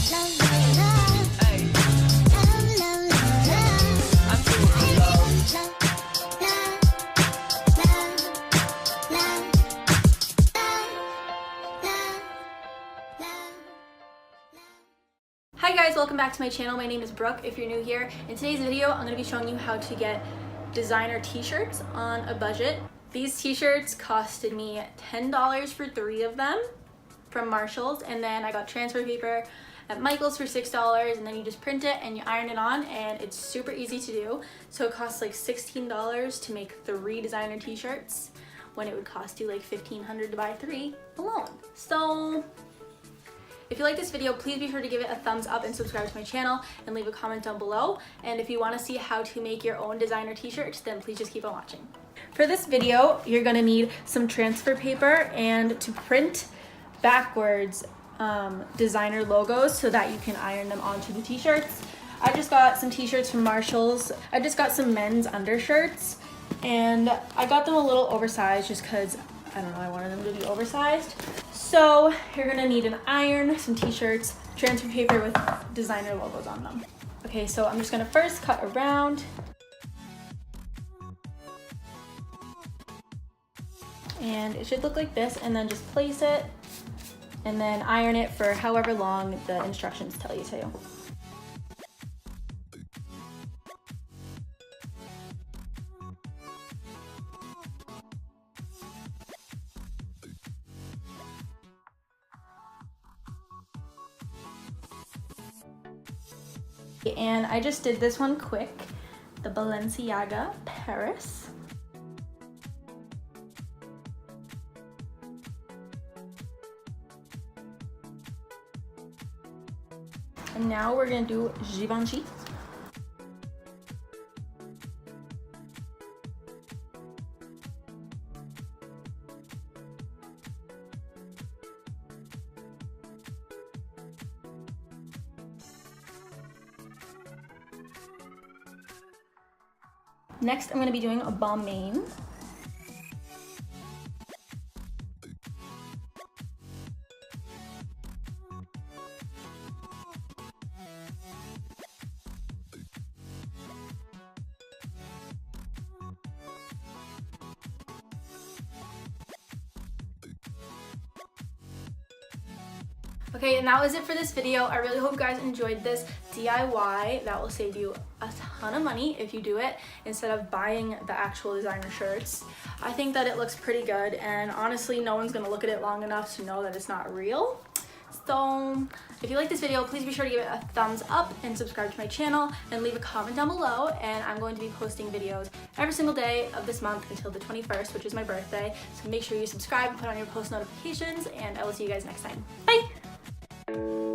Hi guys, welcome back to my channel. My name is Brooke if you're new here. In today's video, I'm going to be showing you how to get designer t-shirts on a budget. These t-shirts costed me $10 for 3 of them from Marshall's, and then I got transfer paper at Michael's for $6, and then you just print it and you iron it on, and it's super easy to do. So it costs like $16 to make 3 designer t-shirts when it would cost you like $1,500 to buy 3 alone. So if you like this video, please be sure to give it a thumbs up and subscribe to my channel and leave a comment down below. And if you want to see how to make your own designer t-shirts, then please just keep on watching. For this video, you're going to need some transfer paper and to print backwards designer logos so that you can iron them onto the t-shirts. I just got some t-shirts from Marshall's. I just got some men's undershirts, and I got them a little oversized just because, I don't know, I wanted them to be oversized. So you're gonna need an iron, some t-shirts, transfer paper with designer logos on them. Okay, so I'm just gonna first cut around. And it should look like this, and then just place it and then iron it for however long the instructions tell you to. And I just did this one quick, the Balenciaga Paris. And now we're gonna do Givenchy. Next, I'm going to be doing a Balmain. Okay, and that was it for this video. I really hope you guys enjoyed this DIY. That will save you a ton of money if you do it instead of buying the actual designer shirts. I think that it looks pretty good, and honestly, no one's gonna look at it long enough to know that it's not real. So if you like this video, please be sure to give it a thumbs up and subscribe to my channel and leave a comment down below. And I'm going to be posting videos every single day of this month until the 21st, which is my birthday. So make sure you subscribe and put on your post notifications, and I will see you guys next time. Bye!